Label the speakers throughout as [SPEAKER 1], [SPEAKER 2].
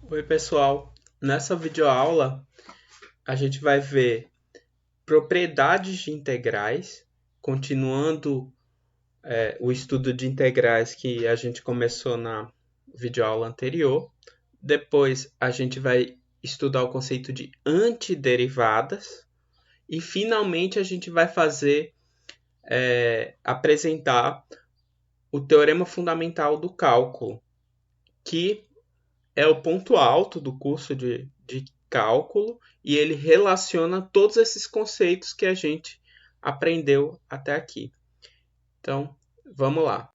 [SPEAKER 1] Oi, pessoal. Nessa videoaula, a gente vai ver propriedades de integrais, continuando o estudo de integrais que a gente começou na videoaula anterior. Depois, a gente vai estudar o conceito de antiderivadas. E, finalmente, a gente vai apresentar o teorema fundamental do cálculo, que é o ponto alto do curso de cálculo e ele relaciona todos esses conceitos que a gente aprendeu até aqui. Então, vamos lá.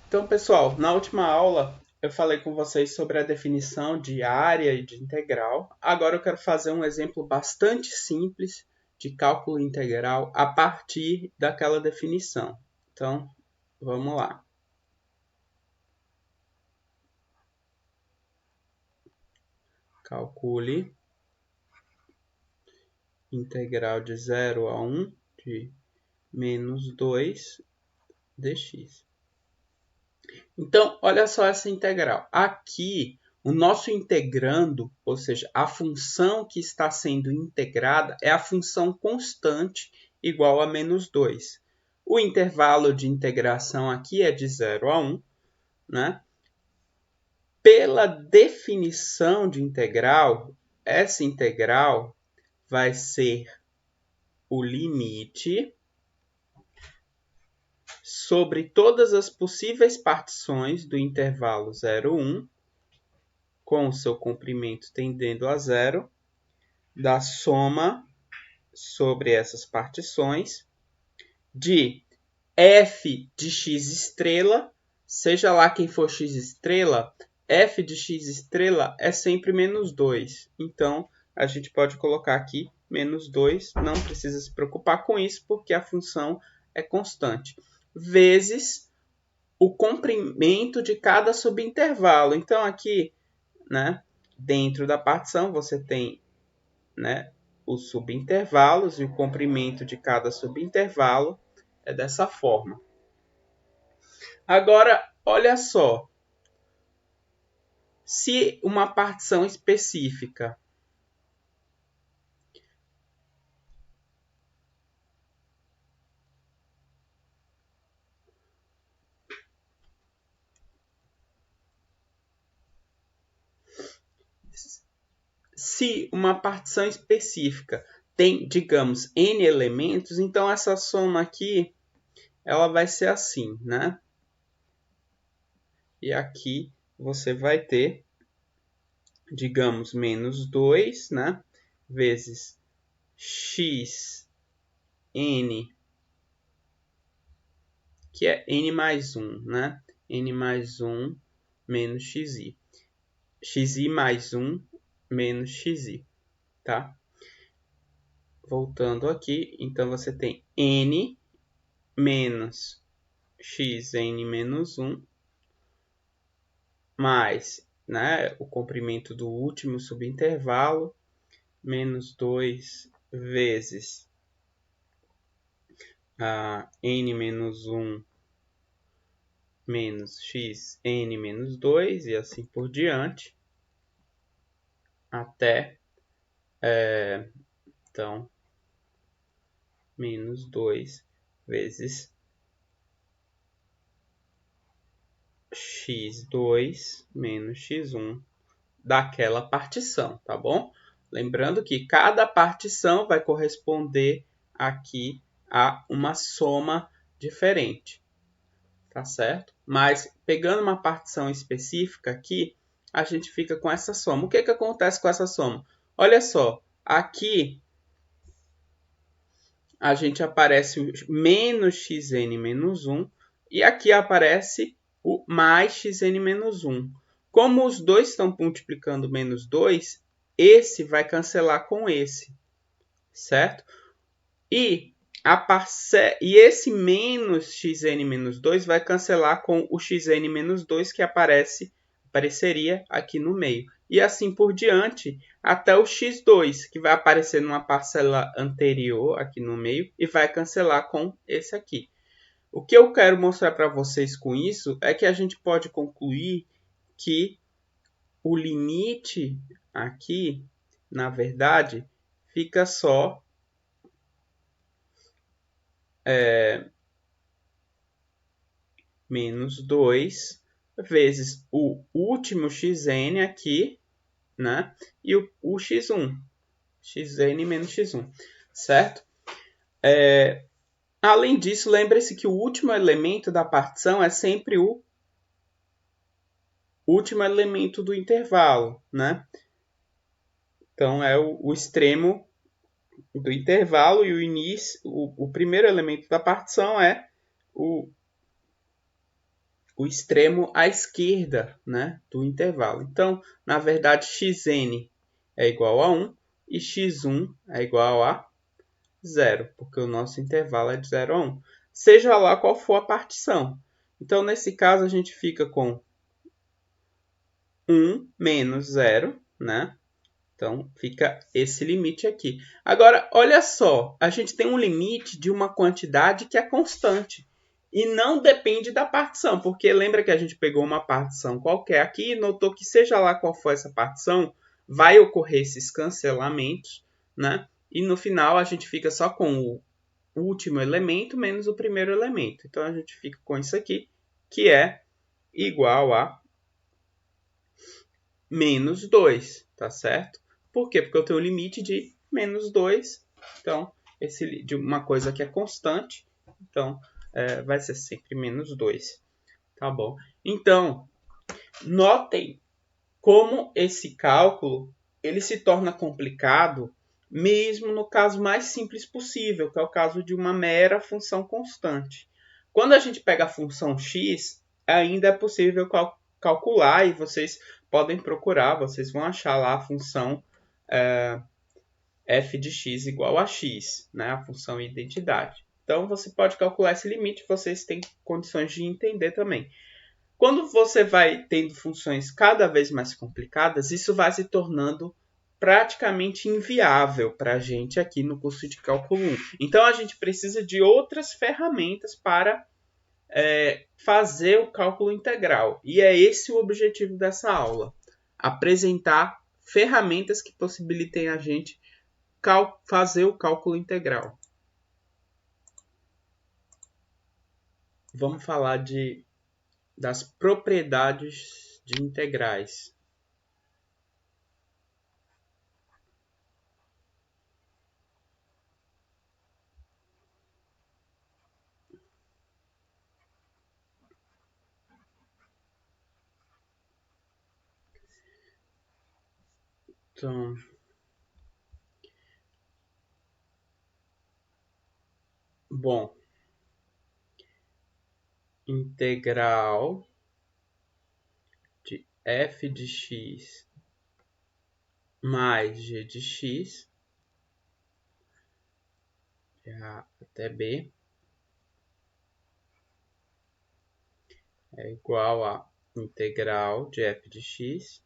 [SPEAKER 1] Então, pessoal, na última aula eu falei com vocês sobre a definição de área e de integral. Agora eu quero fazer um exemplo bastante simples de cálculo integral a partir daquela definição. Então, vamos lá. Calcule integral de 0 a 1 de menos 2 dx. Então, olha só essa integral. Aqui, o nosso integrando, ou seja, a função que está sendo integrada é a função constante igual a menos 2. O intervalo de integração aqui é de 0 a 1, né? Pela definição de integral, essa integral vai ser o limite sobre todas as possíveis partições do intervalo 0, 1, com o seu comprimento tendendo a zero, da soma sobre essas partições de f de x estrela, seja lá quem for x estrela, f de x estrela é sempre menos 2. Então, a gente pode colocar aqui menos 2, não precisa se preocupar com isso, porque a função é constante, vezes o comprimento de cada subintervalo. Então, aqui, né, dentro da partição, você tem, né, os subintervalos e o comprimento de cada subintervalo é dessa forma. Agora, olha só. Se uma partição específica tem, digamos, n elementos, então essa soma aqui ela vai ser assim, né? E aqui você vai ter, digamos, menos 2, né? Vezes x n, que é n mais 1, né? N mais 1 menos xi. Xi mais 1 menos xi, tá? Voltando aqui, então você tem n menos xn menos 1 mais, né, o comprimento do último subintervalo, menos 2 vezes n menos 1 menos xn menos 2 e assim por diante, até, então, menos 2 vezes x2 menos x1 daquela partição, tá bom? Lembrando que cada partição vai corresponder aqui a uma soma diferente, tá certo? Mas pegando uma partição específica aqui, a gente fica com essa soma. O que acontece com essa soma? Olha só, aqui a gente aparece menos xn menos 1 e aqui aparece o mais xn menos 1. Como os dois estão multiplicando menos 2, esse vai cancelar com esse, certo? E esse menos xn menos 2 vai cancelar com o xn menos 2 que apareceria aqui no meio. E assim por diante, até o x2, que vai aparecer numa parcela anterior aqui no meio e vai cancelar com esse aqui. O que eu quero mostrar para vocês com isso é que a gente pode concluir que o limite aqui, na verdade, fica só menos 2 vezes o último xn aqui, né? E o x1. Xn menos x1, certo? Além disso, lembre-se que o último elemento da partição é sempre o último elemento do intervalo, né? Então, é o extremo do intervalo e o início, o primeiro elemento da partição é o extremo à esquerda, né, do intervalo. Então, na verdade, xn é igual a 1 e x1 é igual a 0, porque o nosso intervalo é de 0 a 1. Seja lá qual for a partição. Então, nesse caso, a gente fica com 1 menos 0, né? Então, fica esse limite aqui. Agora, olha só, a gente tem um limite de uma quantidade que é constante e não depende da partição, porque lembra que a gente pegou uma partição qualquer aqui e notou que seja lá qual for essa partição, vai ocorrer esses cancelamentos, né? E no final a gente fica só com o último elemento menos o primeiro elemento. Então, a gente fica com isso aqui, que é igual a menos 2, tá certo? Por quê? Porque eu tenho o limite de menos 2, então, de uma coisa que é constante, então, vai ser sempre menos 2, tá bom? Então, notem como esse cálculo ele se torna complicado mesmo no caso mais simples possível, que é o caso de uma mera função constante. Quando a gente pega a função x, ainda é possível calcular e vocês podem procurar, vocês vão achar lá a função f de x igual a x, né? A função identidade. Então, você pode calcular esse limite, vocês têm condições de entender também. Quando você vai tendo funções cada vez mais complicadas, isso vai se tornando praticamente inviável para a gente aqui no curso de cálculo 1. Então, a gente precisa de outras ferramentas para fazer o cálculo integral. E é esse o objetivo dessa aula. Apresentar ferramentas que possibilitem a gente fazer o cálculo integral. Vamos falar das propriedades de integrais. Então, bom, integral de f de x mais g de x de A até B é igual a integral de f de x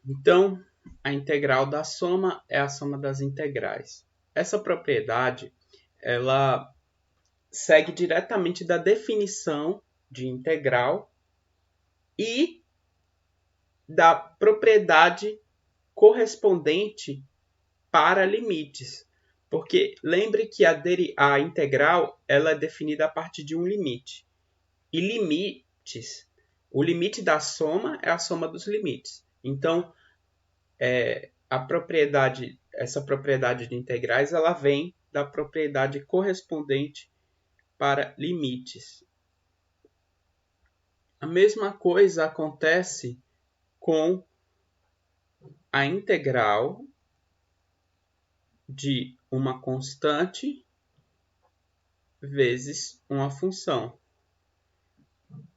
[SPEAKER 1] Então, a integral da soma é a soma das integrais. Essa propriedade, ela segue diretamente da definição de integral e da propriedade correspondente para limites. Porque lembre que a integral ela é definida a partir de um limite. E limites, o limite da soma é a soma dos limites. Então, essa propriedade de integrais, ela vem da propriedade correspondente para limites. A mesma coisa acontece com a integral de uma constante vezes uma função.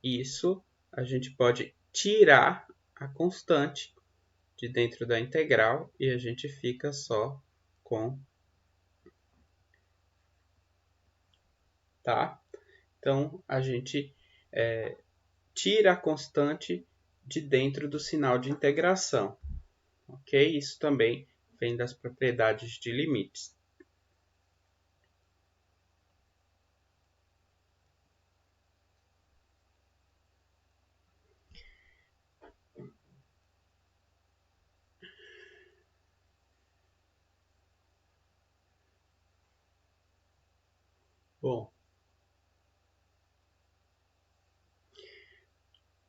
[SPEAKER 1] Isso a gente pode tirar a constante de dentro da integral e a gente fica só com, tá? Então, a gente tira a constante de dentro do sinal de integração. Ok? Isso também vem das propriedades de limites. Bom,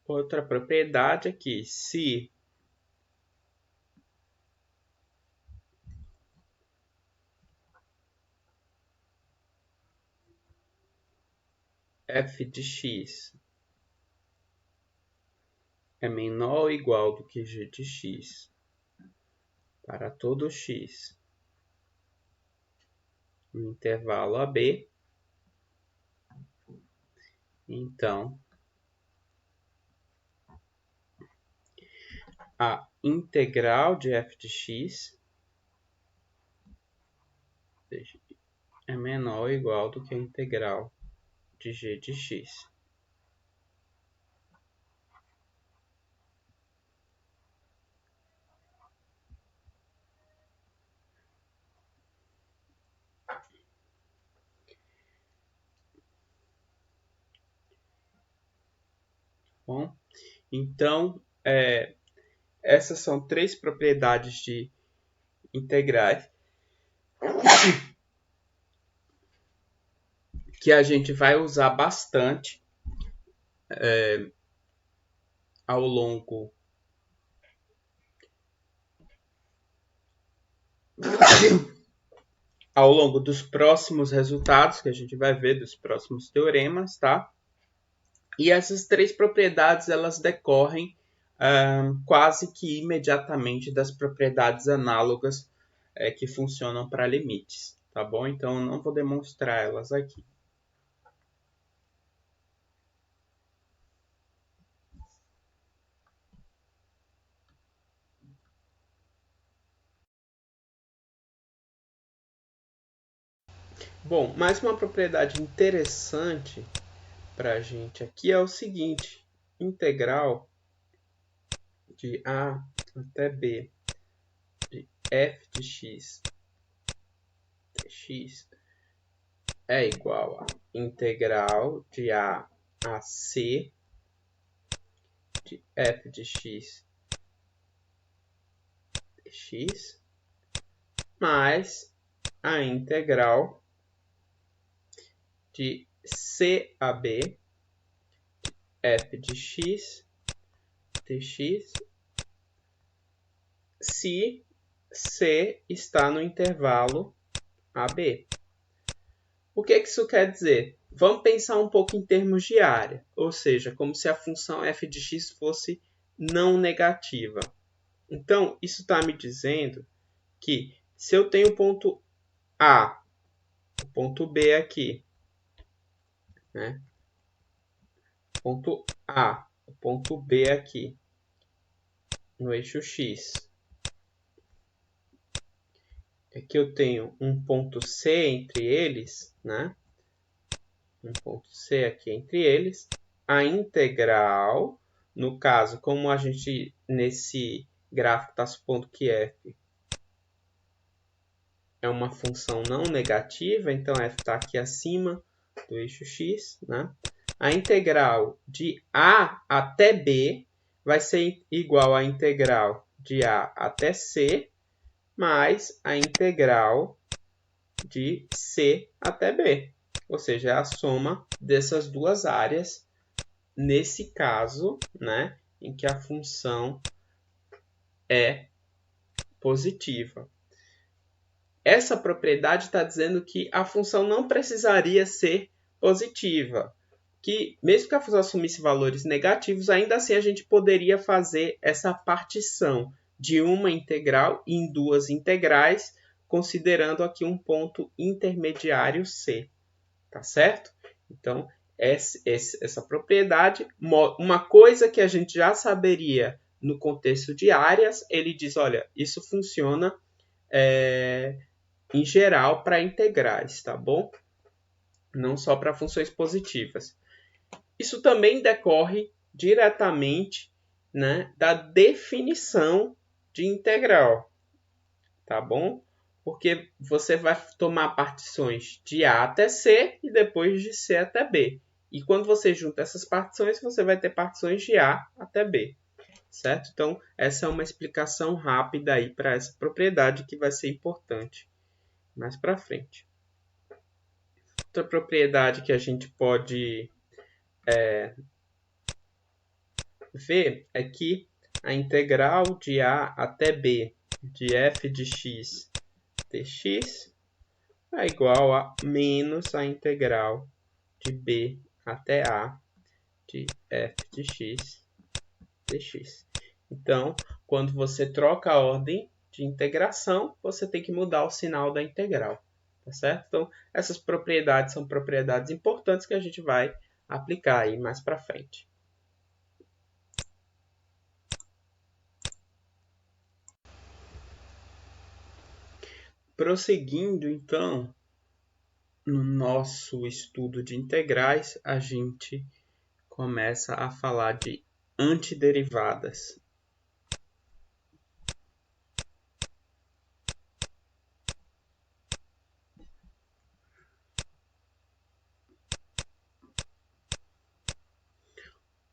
[SPEAKER 1] outra propriedade aqui, se f de x é menor ou igual do que g de x para todo x no intervalo AB, então a integral de f de x é menor ou igual do que a integral de g de x. Bom, então, essas são três propriedades de integrais que a gente vai usar bastante ao longo dos próximos resultados que a gente vai ver, dos próximos teoremas, tá? E essas três propriedades, elas decorrem quase que imediatamente das propriedades análogas que funcionam para limites, tá bom? Então, eu não vou demonstrar elas aqui. Bom, mais uma propriedade interessante para a gente aqui é o seguinte: integral de A até B de f de x dx é igual a integral de A a C de f de x dx mais a integral de C a B de f de x dx se C está no intervalo AB. O que isso quer dizer? Vamos pensar um pouco em termos de área, ou seja, como se a função f de x fosse não negativa. Então, isso está me dizendo que se eu tenho o ponto A, o ponto B aqui, né? Ponto A, o ponto B aqui, no eixo x, é que eu tenho um ponto C entre eles, né? Um ponto C aqui entre eles, a integral, no caso, como a gente nesse gráfico está supondo que f é uma função não negativa, então f está aqui acima do eixo x, né? A integral de A até B vai ser igual à integral de A até C, mais a integral de C até B. Ou seja, é a soma dessas duas áreas, nesse caso, né, em que a função é positiva. Essa propriedade está dizendo que a função não precisaria ser positiva, que mesmo que a função assumisse valores negativos, ainda assim a gente poderia fazer essa partição de uma integral em duas integrais, considerando aqui um ponto intermediário C, tá certo? Então, essa propriedade, uma coisa que a gente já saberia no contexto de áreas, ele diz, olha, isso funciona em geral para integrais, tá bom? Não só para funções positivas. Isso também decorre diretamente, né, da definição de integral, tá bom? Porque você vai tomar partições de A até C e depois de C até B. E quando você junta essas partições, você vai ter partições de A até B, certo? Então, essa é uma explicação rápida aí para essa propriedade que vai ser importante mais para frente. Outra propriedade que a gente pode ver é que a integral de A até B de f de x dx é igual a menos a integral de B até A de f de x dx. Então, quando você troca a ordem de integração, você tem que mudar o sinal da integral, tá certo? Então, essas propriedades são propriedades importantes que a gente vai aplicar aí mais para frente. Prosseguindo, então, no nosso estudo de integrais, a gente começa a falar de antiderivadas.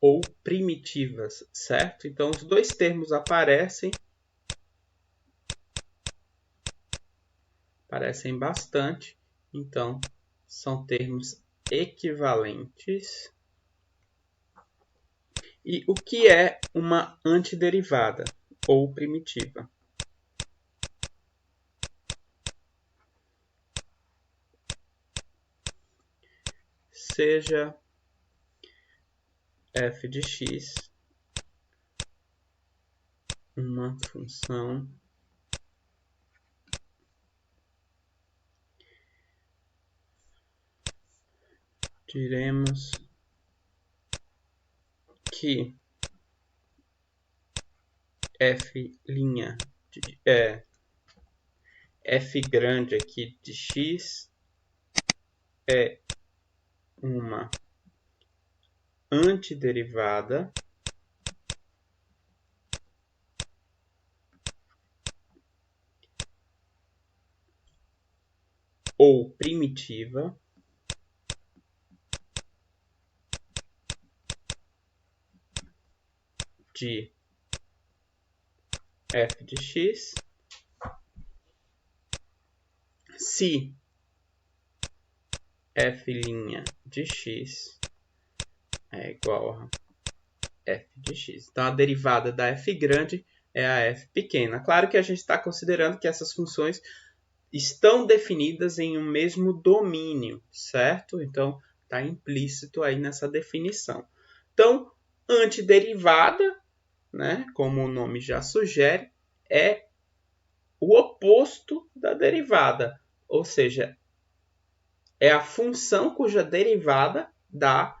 [SPEAKER 1] Ou primitivas, certo? Então, os dois termos aparecem bastante, então são termos equivalentes. E o que é uma antiderivada ou primitiva? Seja f de x uma função diremos que f' f grande aqui de x é uma antiderivada ou primitiva de f de x se f' de x é igual a f de x. Então, a derivada da f grande é a f pequena. Claro que a gente está considerando que essas funções estão definidas em um mesmo domínio, certo? Então, está implícito aí nessa definição. Então, antiderivada, né, como o nome já sugere, é o oposto da derivada, ou seja, é a função cuja derivada dá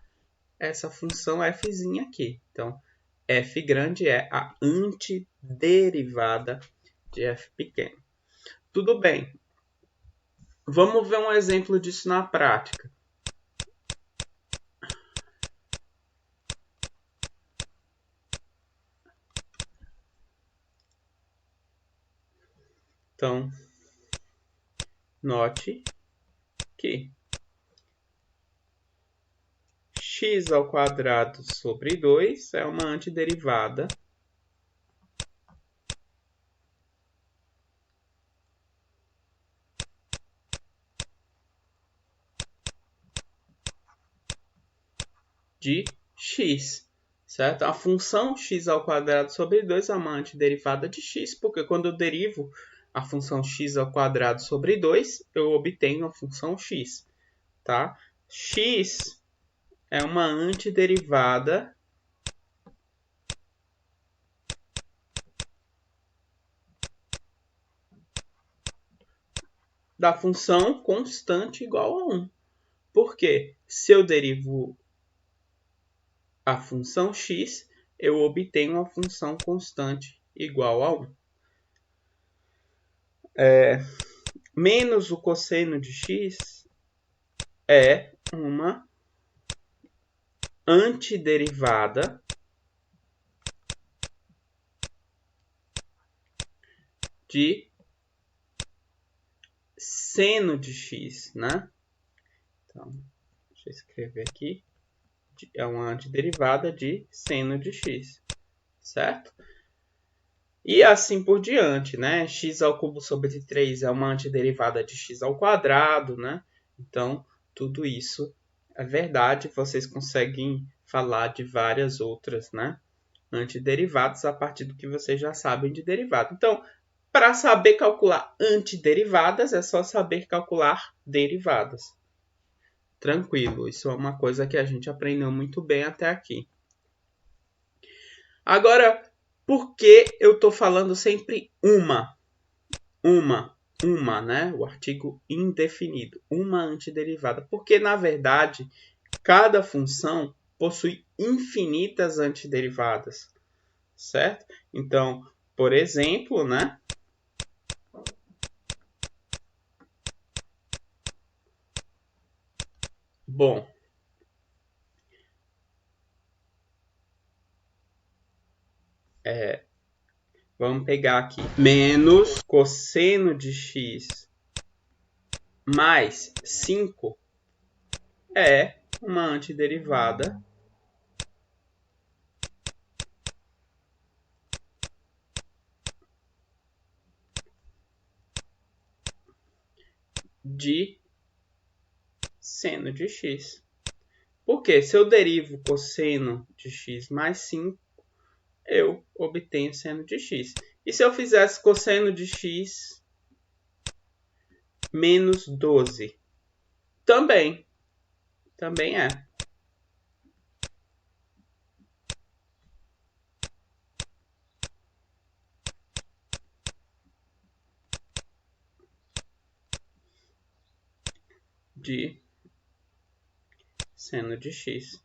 [SPEAKER 1] essa função f aqui. Então, f grande é a antiderivada de f pequeno. Tudo bem. Vamos ver um exemplo disso na prática. Então, note que x ao quadrado sobre 2 é uma antiderivada de x, certo? A função x ao quadrado sobre 2 é uma antiderivada de x, porque quando eu derivo a função x ao quadrado sobre 2, eu obtenho a função x, tá? X é uma antiderivada da função constante igual a 1. Porque se eu derivo a função x, eu obtenho uma função constante igual a 1. Menos o cosseno de x é uma antiderivada de seno de x, né? Então, deixa eu escrever aqui. É uma antiderivada de seno de x, certo? E assim por diante, né? X ao cubo sobre 3 é uma antiderivada de x ao quadrado, né? Então, tudo isso é verdade. Vocês conseguem falar de várias outras, né? Antiderivadas a partir do que vocês já sabem de derivada. Então, para saber calcular antiderivadas, é só saber calcular derivadas. Tranquilo, isso é uma coisa que a gente aprendeu muito bem até aqui. Agora, por que eu estou falando sempre uma, né? O artigo indefinido, uma antiderivada. Porque, na verdade, cada função possui infinitas antiderivadas, certo? Então, por exemplo, né? Bom, vamos pegar aqui. Menos cosseno de x mais 5 é uma antiderivada de seno de x. Porque se eu derivo cosseno de x mais 5, eu obtenho seno de x. E se eu fizesse cosseno de x menos 12? Também é. De seno de x.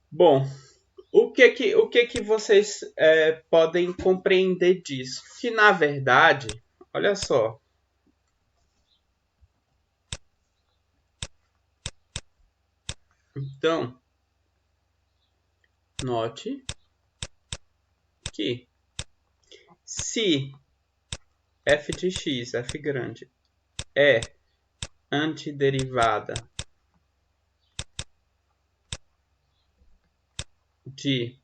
[SPEAKER 1] Bom, o que vocês podem compreender disso? Que, na verdade, olha só. Então, note que se f de x, f grande, é antiderivada de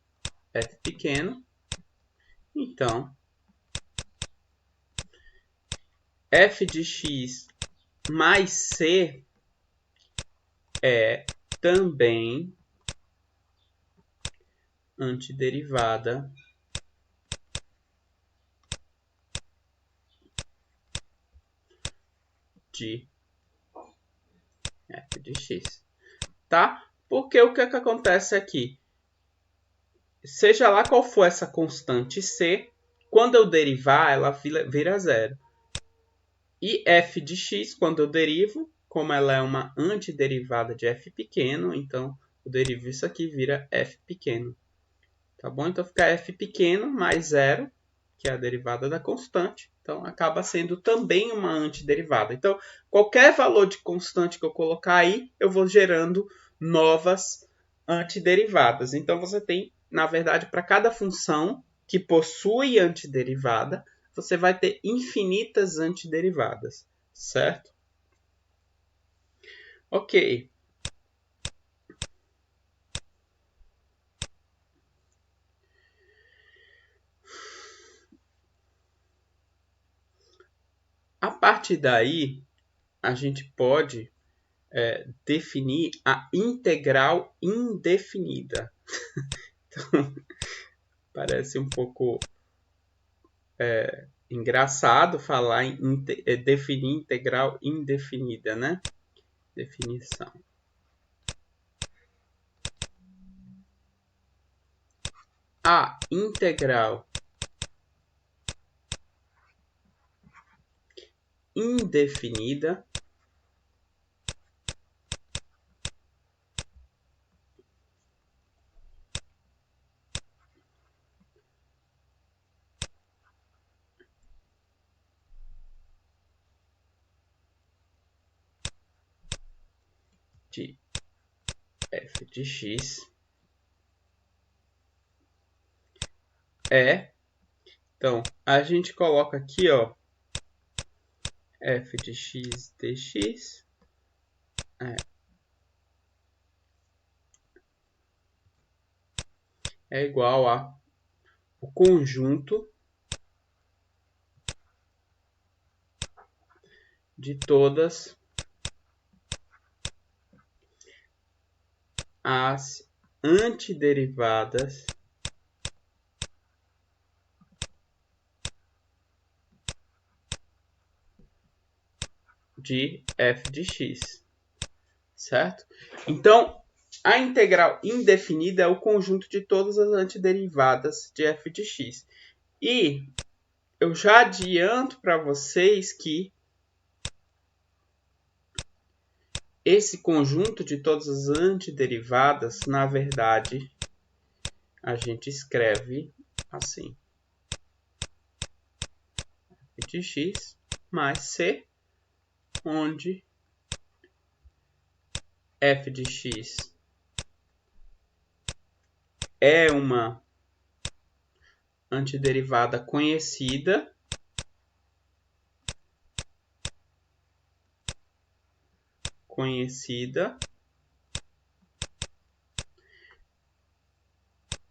[SPEAKER 1] f pequeno, então f de x mais c é também antiderivada de f de x, tá? Porque o que acontece aqui? Seja lá qual for essa constante c, quando eu derivar, ela vira zero. E f de x, quando eu derivo, como ela é uma antiderivada de f pequeno, então eu derivo isso aqui, vira f pequeno. Tá bom? Então fica f pequeno mais zero, que é a derivada da constante. Então acaba sendo também uma antiderivada. Então qualquer valor de constante que eu colocar aí, eu vou gerando novas antiderivadas. Então você tem, na verdade, para cada função que possui antiderivada, você vai ter infinitas antiderivadas, certo? Ok. A partir daí, a gente pode definir a integral indefinida. Então, parece um pouco engraçado falar em definir integral indefinida, né? Definição. A integral indefinida de f de x é... Então, a gente coloca aqui, ó, f de x dx é igual a o conjunto de todas as antiderivadas de f de x, certo? Então, a integral indefinida é o conjunto de todas as antiderivadas de f de x. E eu já adianto para vocês que esse conjunto de todas as antiderivadas, na verdade, a gente escreve assim: f de x mais c, onde f de x é uma antiderivada conhecida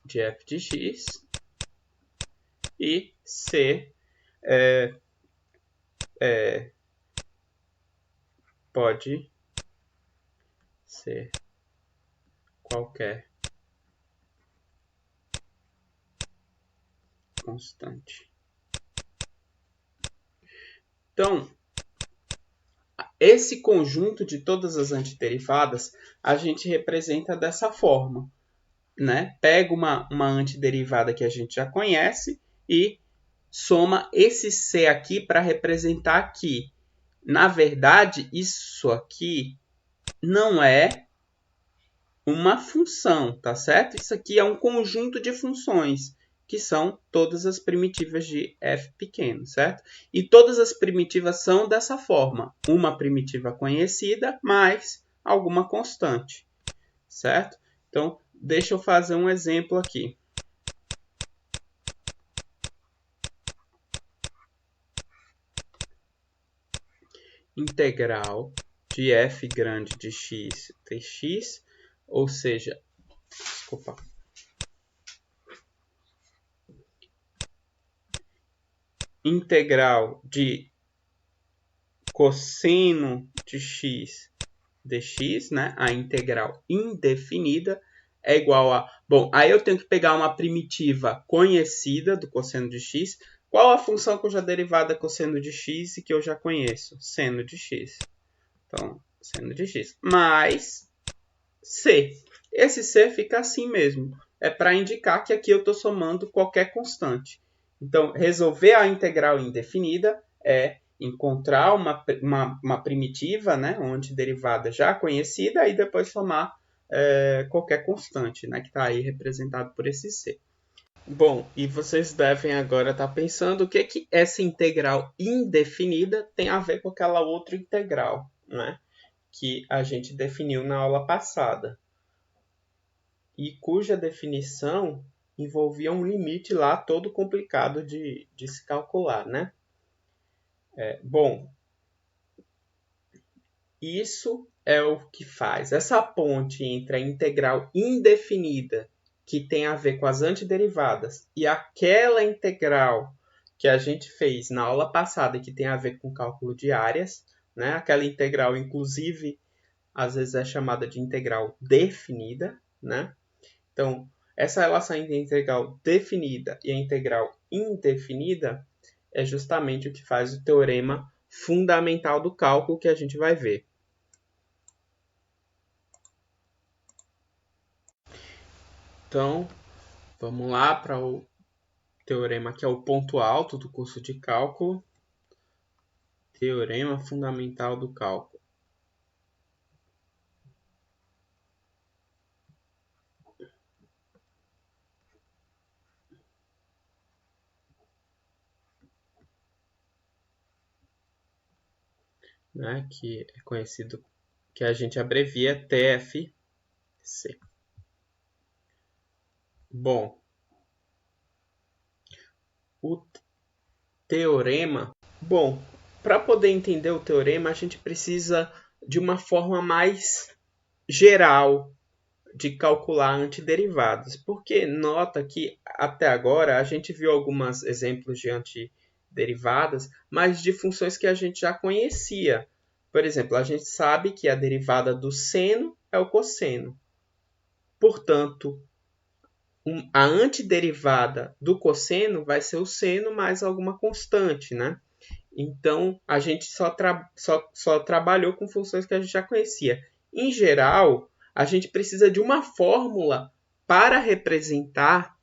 [SPEAKER 1] de f de x, e c pode ser qualquer constante. Então, esse conjunto de todas as antiderivadas a gente representa dessa forma, né? Pega uma antiderivada que a gente já conhece e soma esse c aqui para representar que, na verdade, isso aqui não é uma função, tá certo? Isso aqui é um conjunto de funções, que são todas as primitivas de f pequeno, certo? E todas as primitivas são dessa forma: uma primitiva conhecida mais alguma constante, certo? Então, deixa eu fazer um exemplo aqui. Integral de f grande de x dx, ou seja, desculpa, integral de cosseno de x dx, né? A integral indefinida é igual a... Bom, aí eu tenho que pegar uma primitiva conhecida do cosseno de x. Qual a função cuja derivada é cosseno de x e que eu já conheço? Seno de x. Então, seno de x. Mais c. Esse c fica assim mesmo. É para indicar que aqui eu estou somando qualquer constante. Então, resolver a integral indefinida é encontrar uma primitiva, né, uma antiderivada já conhecida, e depois somar qualquer constante, né, que está aí representado por esse c. Bom, e vocês devem agora estar pensando o que essa integral indefinida tem a ver com aquela outra integral, né, que a gente definiu na aula passada, e cuja definição envolvia um limite lá todo complicado de se calcular, né? Bom, isso é o que faz essa ponte entre a integral indefinida, que tem a ver com as antiderivadas, e aquela integral que a gente fez na aula passada, que tem a ver com cálculo de áreas, né? Aquela integral, inclusive, às vezes é chamada de integral definida, né? Então, essa relação entre a integral definida e a integral indefinida é justamente o que faz o teorema fundamental do cálculo que a gente vai ver. Então, vamos lá para o teorema que é o ponto alto do curso de cálculo. Teorema fundamental do cálculo. Né, que é conhecido, que a gente abrevia TFC. Bom, o teorema. Bom, para poder entender o teorema, a gente precisa de uma forma mais geral de calcular antiderivadas, porque nota que até agora a gente viu alguns exemplos de antiderivadas, mas de funções que a gente já conhecia. Por exemplo, a gente sabe que a derivada do seno é o cosseno. Portanto, a antiderivada do cosseno vai ser o seno mais alguma constante, né? Então, a gente só trabalhou com funções que a gente já conhecia. Em geral, a gente precisa de uma fórmula para representar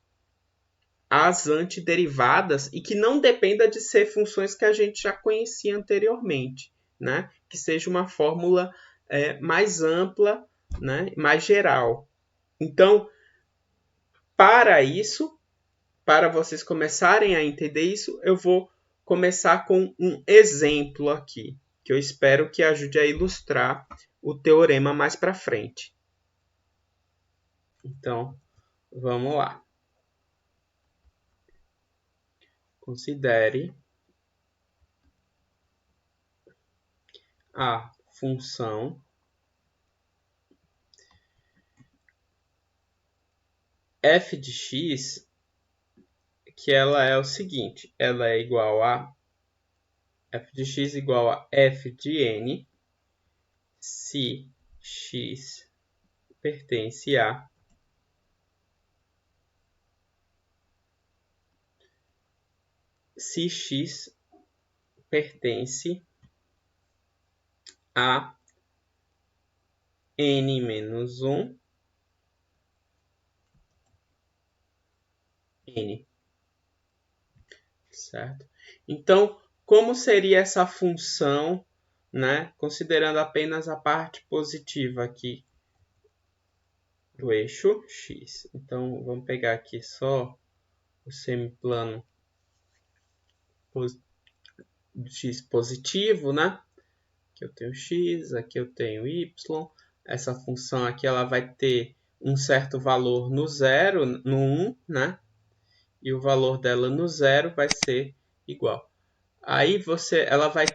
[SPEAKER 1] as antiderivadas e que não dependa de ser funções que a gente já conhecia anteriormente, né? Que seja uma fórmula mais ampla, né? Mais geral. Então, para isso, para vocês começarem a entender isso, eu vou começar com um exemplo aqui, que eu espero que ajude a ilustrar o teorema mais para frente. Então, vamos lá. Considere a função f de x, que ela é o seguinte, ela é igual a f de x igual a f de n, se x pertence a se x pertence a n menos 1 n. Certo? Então, como seria essa função, né, considerando apenas a parte positiva aqui do eixo x? Então, vamos pegar aqui só o semiplano x positivo, né? Aqui eu tenho x, aqui eu tenho y. Essa função aqui ela vai ter um certo valor no 0, no 1, né? E o valor dela no 0 vai ser igual. Aí ela vai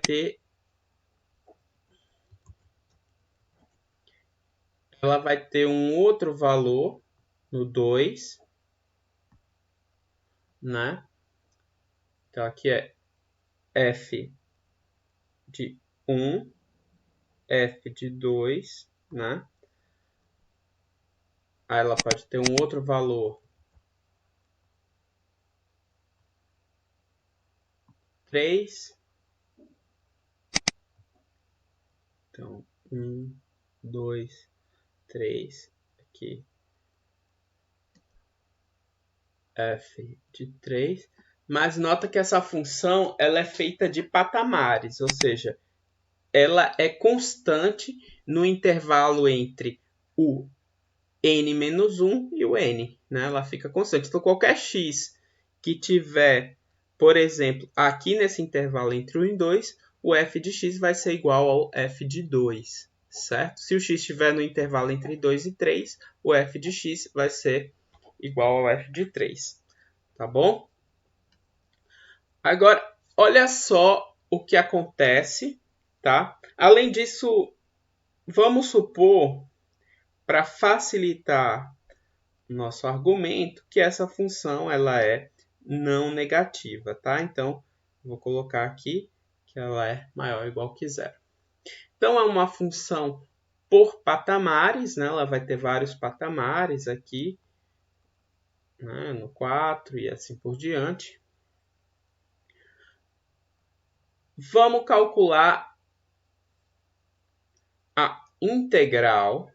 [SPEAKER 1] ter um outro valor no 2, né? Então aqui é f de 1, f de 2, né? Aí ela pode ter um outro valor 3. Então, 1, 2, 3. Aqui. F de 3. Mas nota que essa função ela é feita de patamares, ou seja, ela é constante no intervalo entre o n-1 e o n. Né? Ela fica constante. Então, qualquer x que tiver, por exemplo, aqui nesse intervalo entre 1 e 2, o f de x vai ser igual ao f de 2. Certo? Se o x estiver no intervalo entre 2 e 3, o f de x vai ser igual ao f de 3. Tá bom? Agora, olha só o que acontece, tá? Além disso, vamos supor, para facilitar o nosso argumento, que essa função ela é não negativa, tá? Então, vou colocar aqui que ela é maior ou igual que zero. Então, é uma função por patamares, né? Ela vai ter vários patamares aqui, né? No 4 e assim por diante. Vamos calcular a integral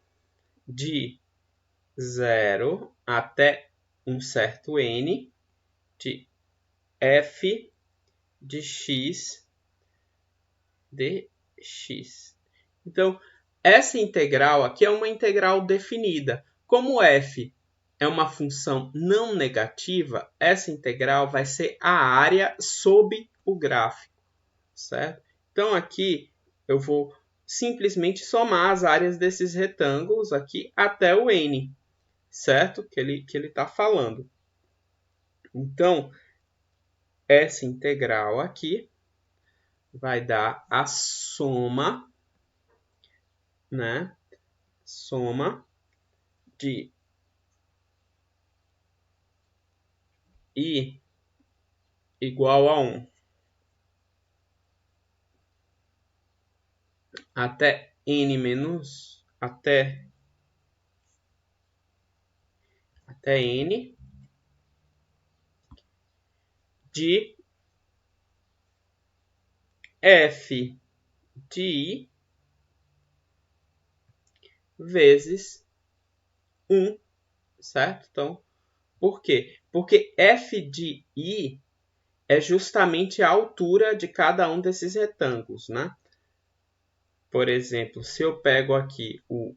[SPEAKER 1] de 0 até um certo n de f de x dx. Então, essa integral aqui é uma integral definida. Como f é uma função não negativa, essa integral vai ser a área sob o gráfico, certo? Então, aqui eu vou simplesmente somar as áreas desses retângulos aqui até o n, certo? Que ele está falando. Então, essa integral aqui vai dar a soma, né? Soma de I igual a 1 até n menos até n de f de I vezes 1, certo? Então, por quê? Porque f de I é justamente a altura de cada um desses retângulos, né? Por exemplo, se eu pego aqui o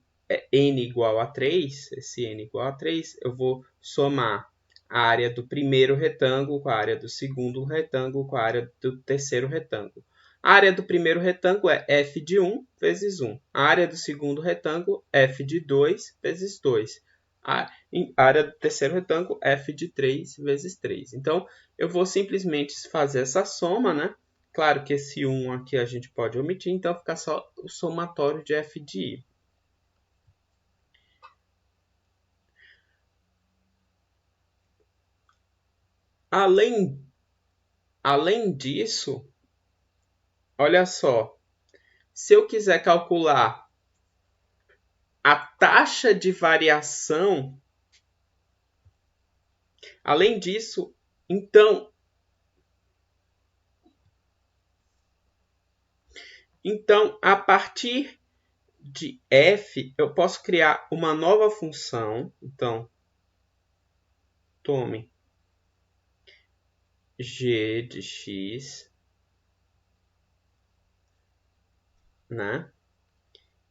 [SPEAKER 1] n igual a 3, esse n igual a 3, eu vou somar a área do primeiro retângulo com a área do segundo retângulo com a área do terceiro retângulo. A área do primeiro retângulo é f de 1 vezes 1. A área do segundo retângulo, f de 2 vezes 2. A área do terceiro retângulo, f de 3 vezes 3. Então, eu vou simplesmente fazer essa soma, né? Claro que esse 1 aqui a gente pode omitir, então fica só o somatório de f de I. Além disso, olha só, se eu quiser calcular a taxa de variação, além disso, então a partir de f, eu posso criar uma nova função. Então, tome g de x, né,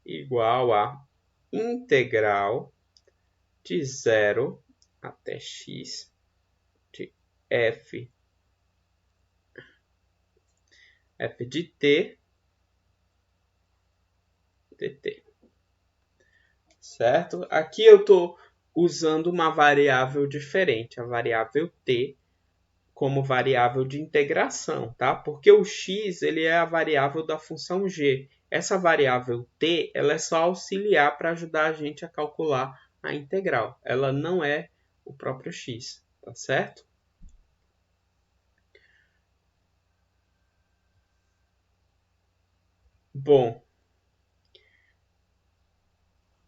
[SPEAKER 1] igual a integral de 0 até x de f de t dt. Certo? Aqui eu estou usando uma variável diferente, a variável t, como variável de integração, tá? Porque o x ele é a variável da função g. Essa variável t ela é só auxiliar para ajudar a gente a calcular a integral. Ela não é o próprio x, tá certo? Bom,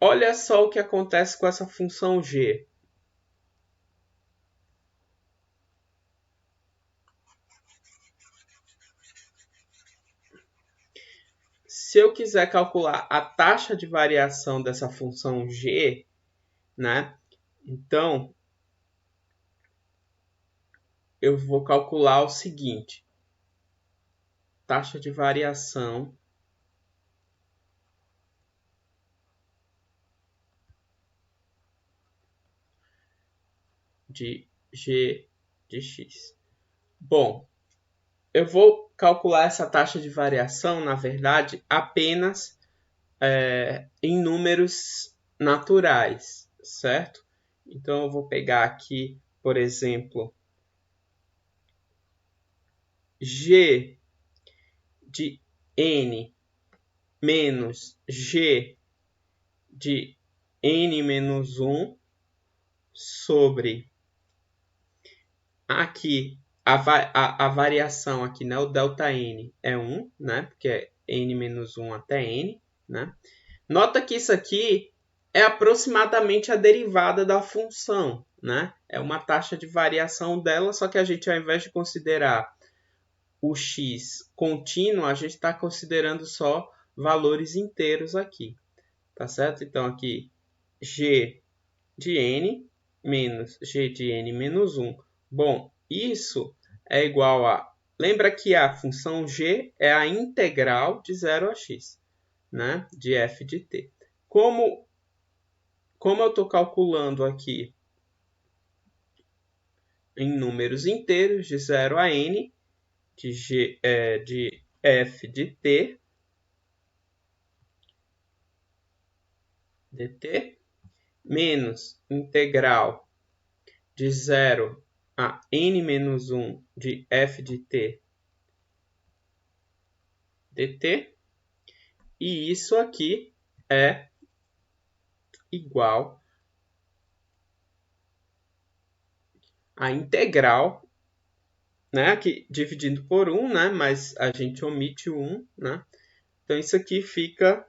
[SPEAKER 1] olha só o que acontece com essa função g. Se eu quiser calcular a taxa de variação dessa função g, né? Então, eu vou calcular o seguinte: taxa de variação de g de x. Bom, eu vou calcular essa taxa de variação, na verdade, apenas em números naturais, certo? Então, eu vou pegar aqui, por exemplo, g de n menos g de n menos 1 sobre aqui a variação aqui, né? O ΔN é 1, né? Porque é n menos 1 até n, né? Nota que isso aqui é aproximadamente a derivada da função, né? É uma taxa de variação dela, só que a gente, ao invés de considerar o x contínuo, a gente está considerando só valores inteiros aqui, tá certo? Então, aqui, g de n menos g de n menos 1. Bom, isso é igual a... Lembra que a função g é a integral de 0 a x, né? De f de t. Como eu estou calculando aqui em números inteiros, de 0 a n, de f de t, dt, menos integral de 0 a n menos 1 de f de t dt. E isso aqui é igual a integral, né? Aqui dividindo por 1, né? Mas a gente omite o 1, né? Então, isso aqui fica...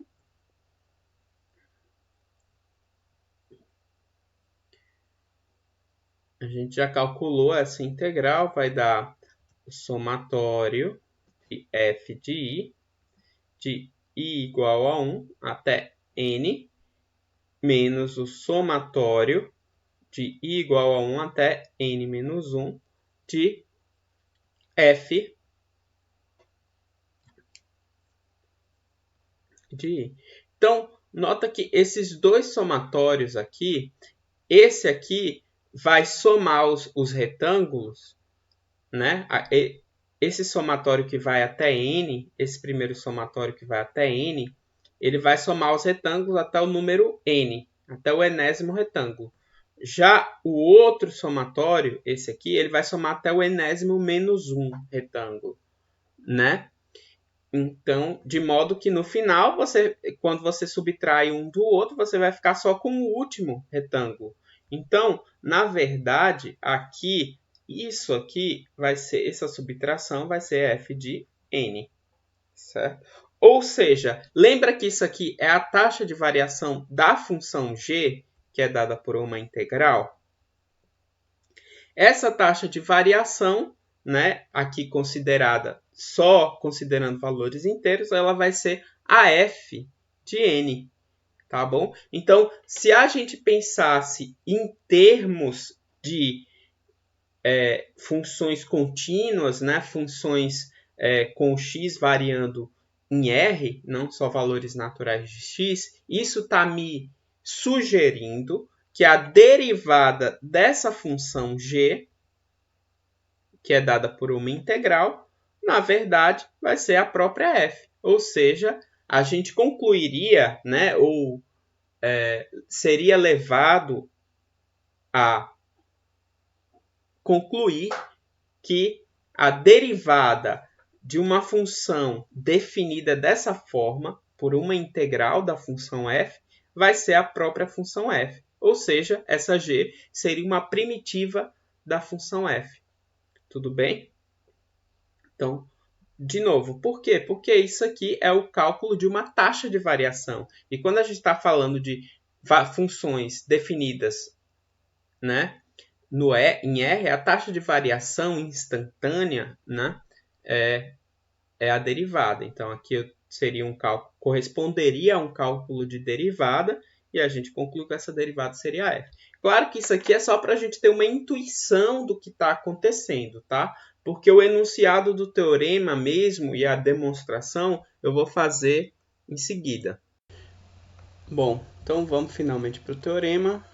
[SPEAKER 1] A gente já calculou essa integral, vai dar o somatório de f de i igual a 1 até n, menos o somatório de i igual a 1 até n menos 1 de f de i. Então, nota que esses dois somatórios aqui, esse aqui vai somar os retângulos, né? Esse somatório que vai até n, esse primeiro somatório que vai até n, ele vai somar os retângulos até o número n, até o enésimo retângulo. Já o outro somatório, esse aqui, ele vai somar até o enésimo menos 1 retângulo, né? Então, de modo que no final, quando você subtrai um do outro, você vai ficar só com o último retângulo. Então, na verdade, aqui, isso aqui vai ser, essa subtração vai ser f de n, certo? Ou seja, lembra que isso aqui é a taxa de variação da função g, que é dada por uma integral? Essa taxa de variação, né, aqui considerada só considerando valores inteiros, ela vai ser a f de n, tá bom? Então, se a gente pensasse em termos de funções contínuas, né, funções com x variando em r, não só valores naturais de x, isso está me sugerindo que a derivada dessa função g, que é dada por uma integral, na verdade, vai ser a própria f. Ou seja, a gente concluiria, né, ou seria levado a concluir que a derivada de uma função definida dessa forma, por uma integral da função f, vai ser a própria função f. Ou seja, essa g seria uma primitiva da função f. Tudo bem? Então, de novo, por quê? Porque isso aqui é o cálculo de uma taxa de variação. E quando a gente está falando de funções definidas, né, em R, a taxa de variação instantânea, né, é a derivada. Então, aqui seria um cálculo, corresponderia a um cálculo de derivada, e a gente conclui que essa derivada seria f. Claro que isso aqui é só para a gente ter uma intuição do que está acontecendo, tá? Porque o enunciado do teorema mesmo e a demonstração eu vou fazer em seguida. Bom, então vamos finalmente para o teorema.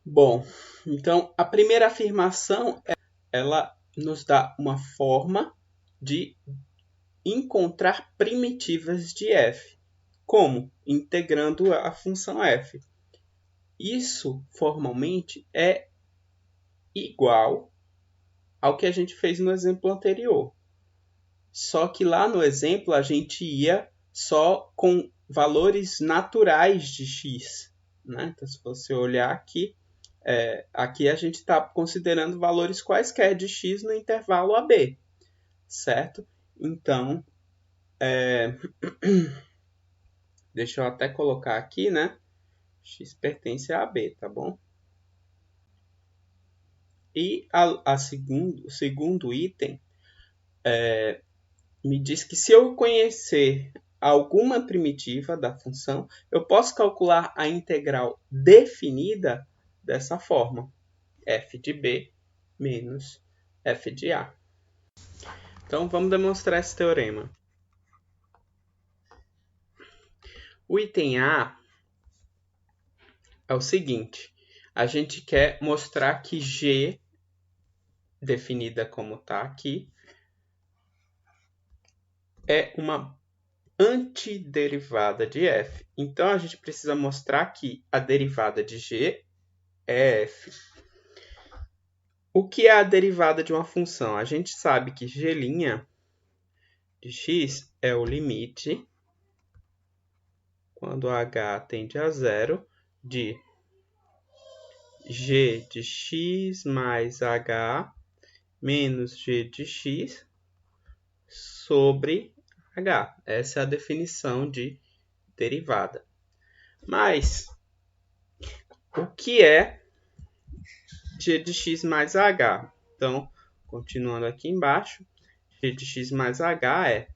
[SPEAKER 1] Bom, então a primeira afirmação, ela nos dá uma forma de encontrar primitivas de f. Como? Integrando a função f. Isso, formalmente, é igual ao que a gente fez no exemplo anterior. Só que lá no exemplo a gente ia só com valores naturais de x, né? Então, se você olhar aqui, aqui a gente está considerando valores quaisquer de x no intervalo AB. certo? Então, deixa eu até colocar aqui, né? X pertence a B, tá bom? E o segundo item me diz que se eu conhecer alguma primitiva da função, eu posso calcular a integral definida dessa forma. F de B menos F de A. Então, vamos demonstrar esse teorema. O item A é o seguinte. A gente quer mostrar que G, definida como está aqui, é uma antiderivada de f. Então, a gente precisa mostrar que a derivada de g é f. O que é a derivada de uma função? A gente sabe que g' de x é o limite, quando h tende a zero, de g de x mais h menos g de x sobre h. Essa é a definição de derivada. Mas, o que é g de x mais h? Então, continuando aqui embaixo, g de x mais h é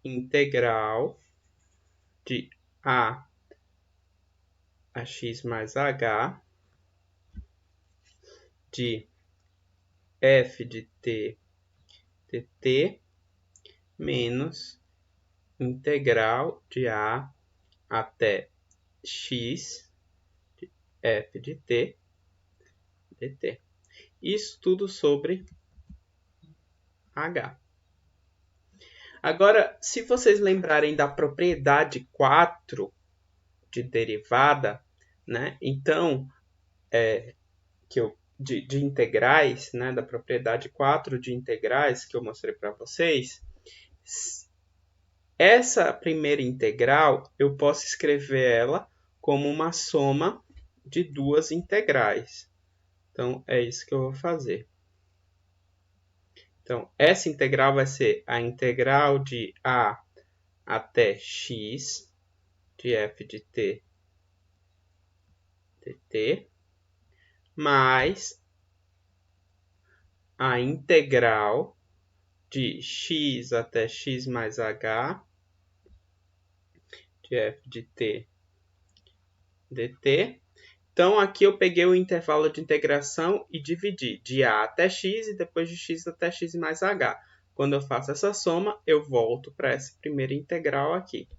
[SPEAKER 1] integral de a x mais h de f de t dt menos integral de a até x de f de t dt. Isso tudo sobre h. Agora, se vocês lembrarem da propriedade 4 de derivada, né? Então, de integrais, né? Da propriedade 4 de integrais que eu mostrei para vocês, essa primeira integral eu posso escrever ela como uma soma de duas integrais. Então, é isso que eu vou fazer. Então, essa integral vai ser a integral de a até x de f de t dt mais a integral de x até x mais h de f de t dt. Então, aqui eu peguei o intervalo de integração e dividi de a até x e depois de x até x mais h. Quando eu faço essa soma, eu volto para essa primeira integral aqui.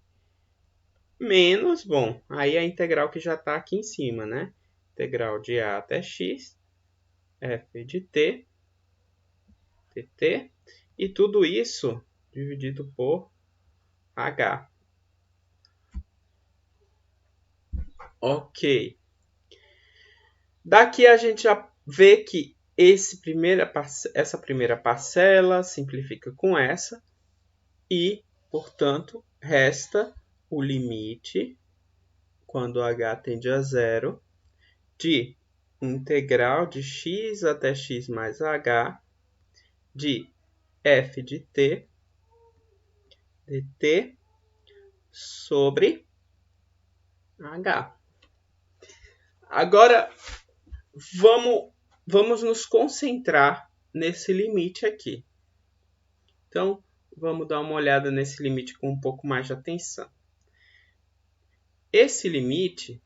[SPEAKER 1] Menos, bom, aí a integral que já está aqui em cima, né? Integral de a até x, f de t, dt, e tudo isso dividido por h. Ok. Daqui a gente já vê que essa primeira parcela simplifica com essa e, portanto, resta o limite, quando h tende a zero, de integral de x até x mais h de f de t dt sobre h. Agora, vamos nos concentrar nesse limite aqui. Então, vamos dar uma olhada nesse limite com um pouco mais de atenção. Esse limite,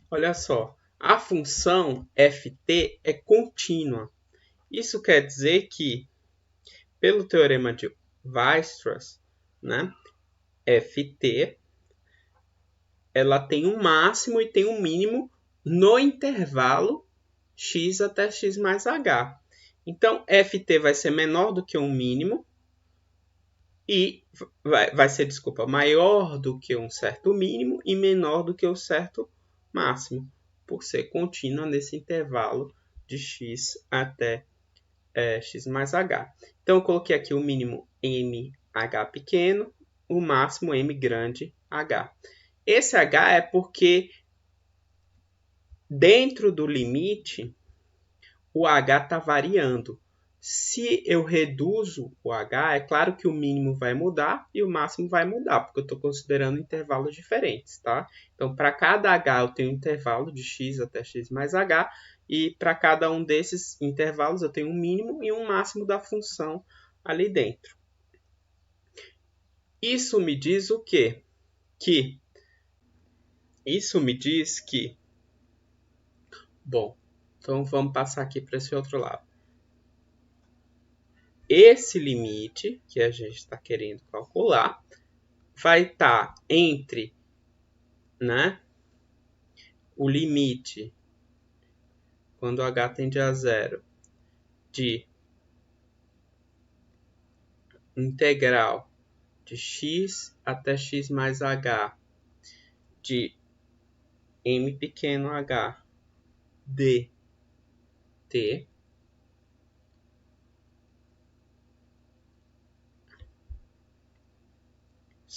[SPEAKER 1] olha só, a função ft é contínua. Isso quer dizer que, pelo teorema de Weierstrass, né, ft ela tem um máximo e tem um mínimo no intervalo x até x mais h. Então, ft vai ser menor do que um mínimo e vai ser, maior do que um certo mínimo e menor do que o certo máximo, por ser contínua nesse intervalo de x até x mais h. Então, eu coloquei aqui o mínimo mh pequeno, o máximo m grande h. Esse h é porque dentro do limite, o h está variando. Se eu reduzo o h, é claro que o mínimo vai mudar e o máximo vai mudar, porque eu estou considerando intervalos diferentes, tá? Então, para cada h eu tenho um intervalo de x até x mais h, e para cada um desses intervalos eu tenho um mínimo e um máximo da função ali dentro. Isso me diz o quê? Isso me diz que... Bom, então vamos passar aqui para esse outro lado. Esse limite que a gente está querendo calcular vai estar entre, né, o limite, quando h tende a zero, de integral de x até x mais h de m pequeno h dt,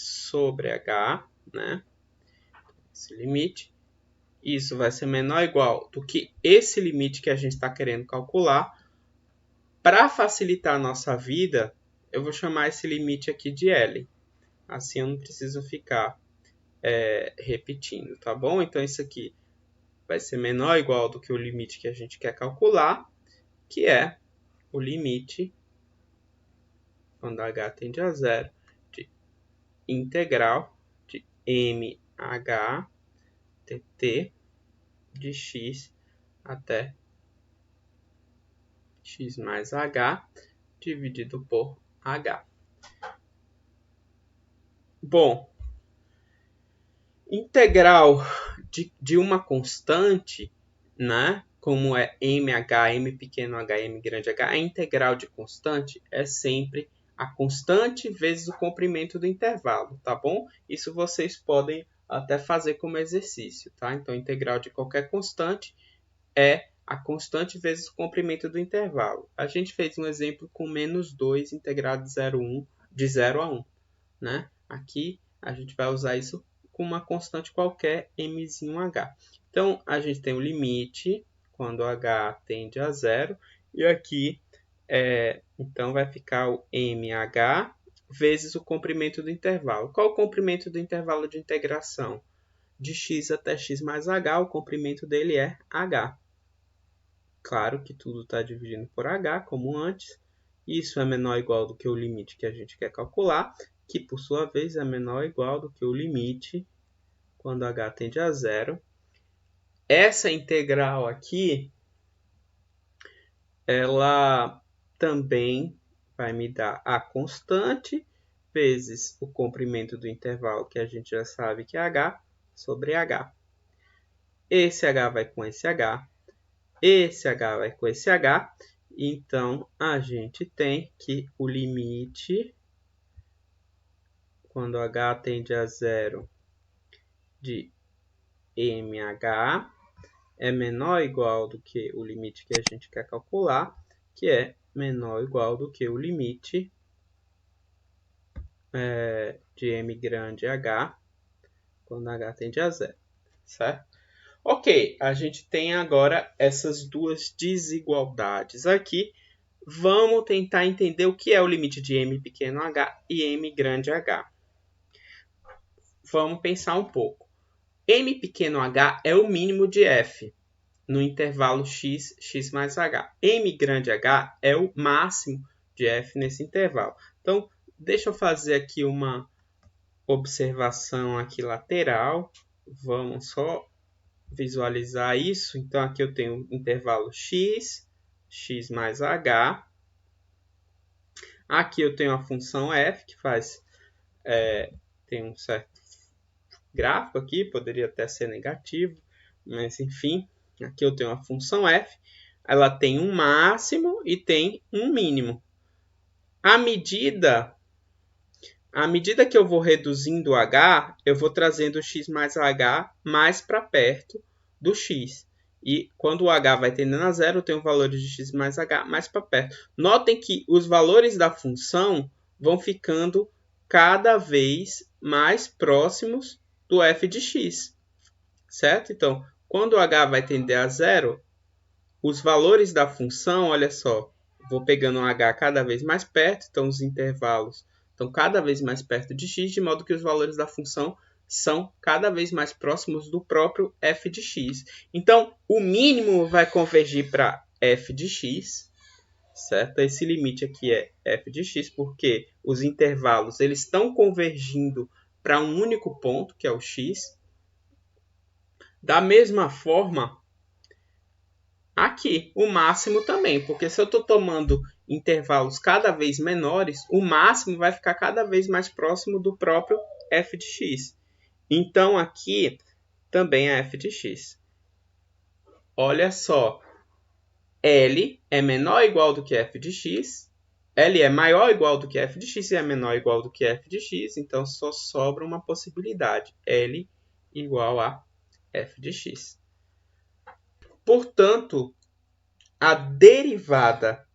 [SPEAKER 1] sobre h, né? Esse limite, isso vai ser menor ou igual do que esse limite que a gente está querendo calcular. Para facilitar a nossa vida, eu vou chamar esse limite aqui de L. Assim eu não preciso ficar repetindo, tá bom? Então isso aqui vai ser menor ou igual do que o limite que a gente quer calcular, que é o limite, quando h tende a zero, de integral de mh dt de x até x mais h dividido por h. Bom, integral de uma constante, né, como é mh, m pequeno h, m grande h, a integral de constante é sempre a constante vezes o comprimento do intervalo, tá bom? Isso vocês podem até fazer como exercício, tá? Então, a integral de qualquer constante é a constante vezes o comprimento do intervalo. A gente fez um exemplo com menos 2 integrado de 0 a 1, né? Aqui a gente vai usar isso com uma constante qualquer, mzinho_h. Então, a gente tem o limite quando h tende a zero, e aqui, então, vai ficar o mh vezes o comprimento do intervalo. Qual o comprimento do intervalo de integração? De x até x mais h, o comprimento dele é h. Claro que tudo está dividindo por h, como antes. Isso é menor ou igual do que o limite que a gente quer calcular, que por sua vez é menor ou igual do que o limite quando h tende a zero. Essa integral aqui, ela também vai me dar a constante vezes o comprimento do intervalo, que a gente já sabe que é h, sobre h. Esse h vai com esse h, esse h vai com esse h, então a gente tem que o limite, quando h tende a zero, de mh é menor ou igual do que o limite que a gente quer calcular, que é menor ou igual do que o limite de m grande h, quando h tende a zero, certo? Ok, a gente tem agora essas duas desigualdades aqui. Vamos tentar entender o que é o limite de m pequeno h e m grande h. Vamos pensar um pouco. M pequeno h é o mínimo de f no intervalo x, x mais h. M grande h é o máximo de f nesse intervalo. Então, deixa eu fazer aqui uma observação aqui lateral. Vamos só visualizar isso. Então, aqui eu tenho o intervalo x, x mais h. Aqui eu tenho a função f, que tem um certo gráfico aqui, poderia até ser negativo, mas enfim, aqui eu tenho a função f, ela tem um máximo e tem um mínimo. À medida que eu vou reduzindo o h, eu vou trazendo o x mais h mais para perto do x. E quando o h vai tendendo a zero, eu tenho valores de x mais h mais para perto. Notem que os valores da função vão ficando cada vez mais próximos do f de x, certo? Então, quando h vai tender a zero, os valores da função, olha só, vou pegando um h cada vez mais perto, então os intervalos estão cada vez mais perto de x, de modo que os valores da função são cada vez mais próximos do próprio f de x. Então, o mínimo vai convergir para f de x, certo? Esse limite aqui é f de x, porque os intervalos eles estão convergindo para um único ponto, que é o x. Da mesma forma, aqui, o máximo também, porque se eu estou tomando intervalos cada vez menores, o máximo vai ficar cada vez mais próximo do próprio f de x. Então, aqui também é f de x. Olha só, L é menor ou igual do que f de x, L é maior ou igual do que f de x e é menor ou igual do que f de x, então só sobra uma possibilidade, L igual a f de x. Portanto, a derivada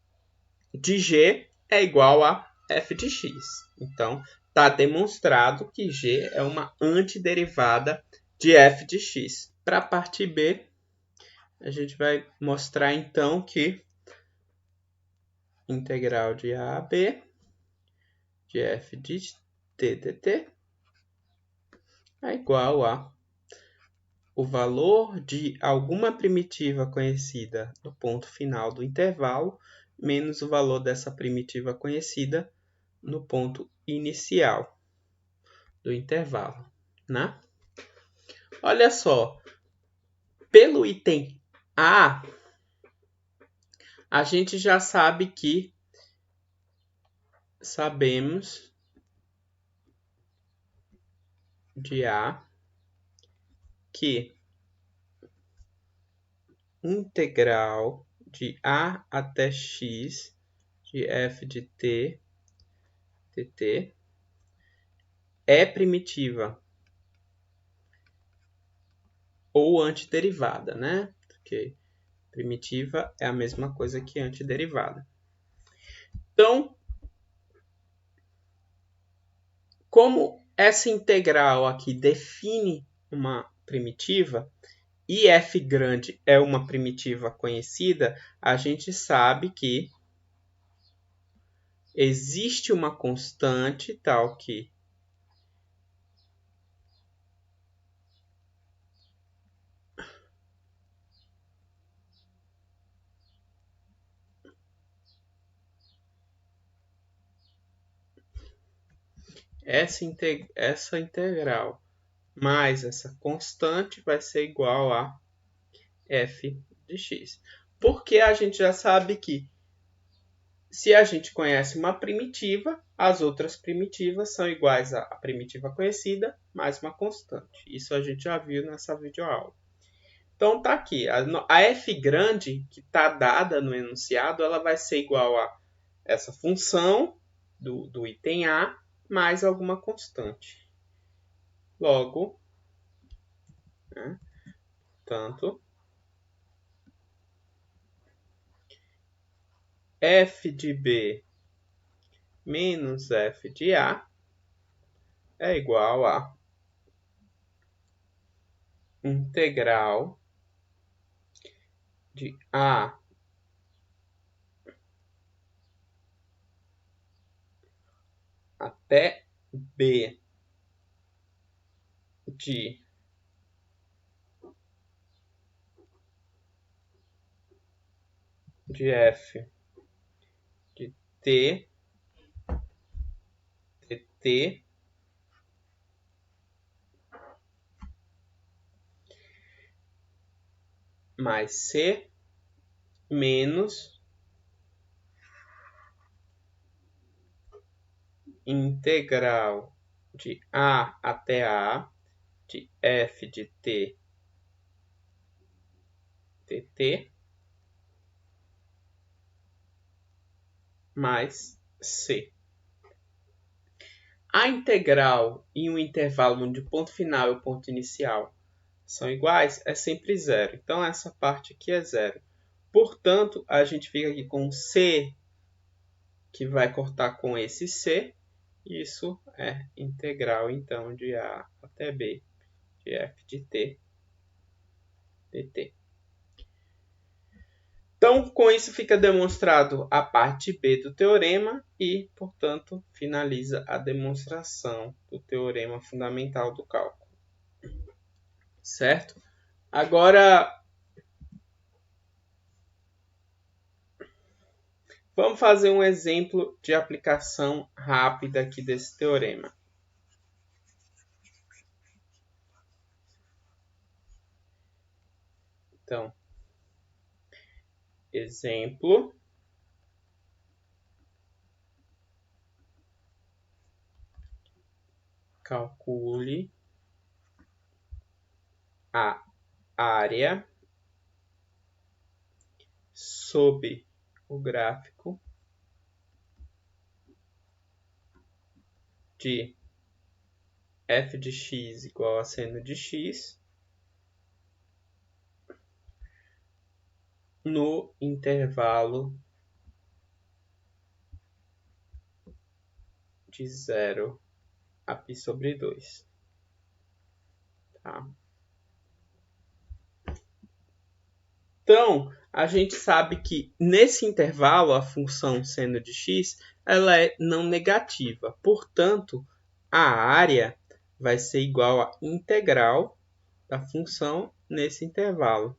[SPEAKER 1] de g é igual a f de x. Então, está demonstrado que g é uma antiderivada de f de x. Para a parte B, a gente vai mostrar então que integral de a a b de f de t dt é igual a o valor de alguma primitiva conhecida no ponto final do intervalo menos o valor dessa primitiva conhecida no ponto inicial do intervalo, né? Olha só, pelo item A, a gente já sabe que sabemos de A que integral de A até x de f de t dt é primitiva ou antiderivada, né? Porque primitiva é a mesma coisa que antiderivada. Então, como essa integral aqui define uma primitiva, e f grande é uma primitiva conhecida, a gente sabe que existe uma constante tal que essa integral mais essa constante vai ser igual a f de x. Porque a gente já sabe que se a gente conhece uma primitiva, as outras primitivas são iguais à primitiva conhecida mais uma constante. Isso a gente já viu nessa videoaula. Então tá aqui, a f grande que está dada no enunciado, ela vai ser igual a essa função do item A mais alguma constante. Logo, né, portanto, f de B menos f de A é igual a integral de A até B de f de t dt mais c menos integral de A até A de f de t dt mais c. A integral em um intervalo onde o ponto final e o ponto inicial são iguais é sempre zero. Então, essa parte aqui é zero. Portanto, a gente fica aqui com c, que vai cortar com esse c. Isso é integral, então, de A até B de f de t dt. Então, com isso fica demonstrado a parte B do teorema e, portanto, finaliza a demonstração do teorema fundamental do cálculo. Certo? Agora, vamos fazer um exemplo de aplicação rápida aqui desse teorema. Então, exemplo. Calcule a área sob o gráfico de f de x igual a seno de x no intervalo de 0 a π sobre 2. Tá? Então, a gente sabe que nesse intervalo a função seno de x ela é não negativa. Portanto, a área vai ser igual à integral da função nesse intervalo.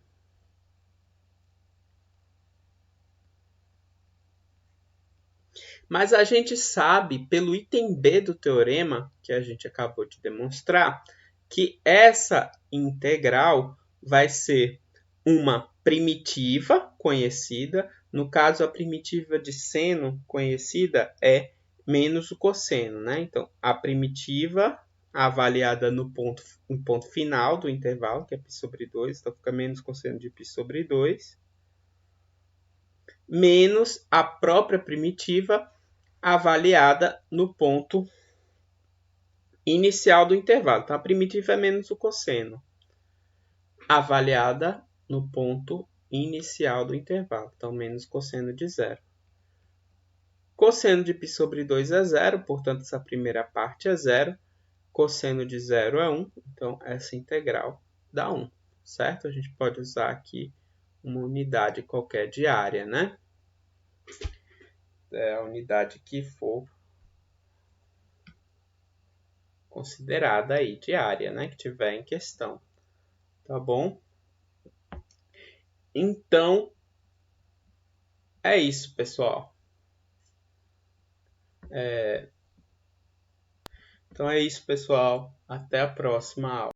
[SPEAKER 1] Mas a gente sabe, pelo item B do teorema, que a gente acabou de demonstrar, que essa integral vai ser uma primitiva conhecida. No caso, a primitiva de seno conhecida é menos o cosseno, né? Então, a primitiva avaliada no ponto final do intervalo, que é π sobre 2, então fica menos cosseno de π sobre 2, menos a própria primitiva avaliada no ponto inicial do intervalo. Então, a primitiva é menos o cosseno, avaliada no ponto inicial do intervalo. Então, menos cosseno de 0. Cosseno de π sobre 2 é 0, portanto, essa primeira parte é 0. Cosseno de 0 é 1, então essa integral dá 1, certo? A gente pode usar aqui uma unidade qualquer de área, né? É a unidade que for considerada aí de área, né? Que tiver em questão, tá bom? Então, é isso, pessoal. Então é isso, pessoal. Até a próxima aula.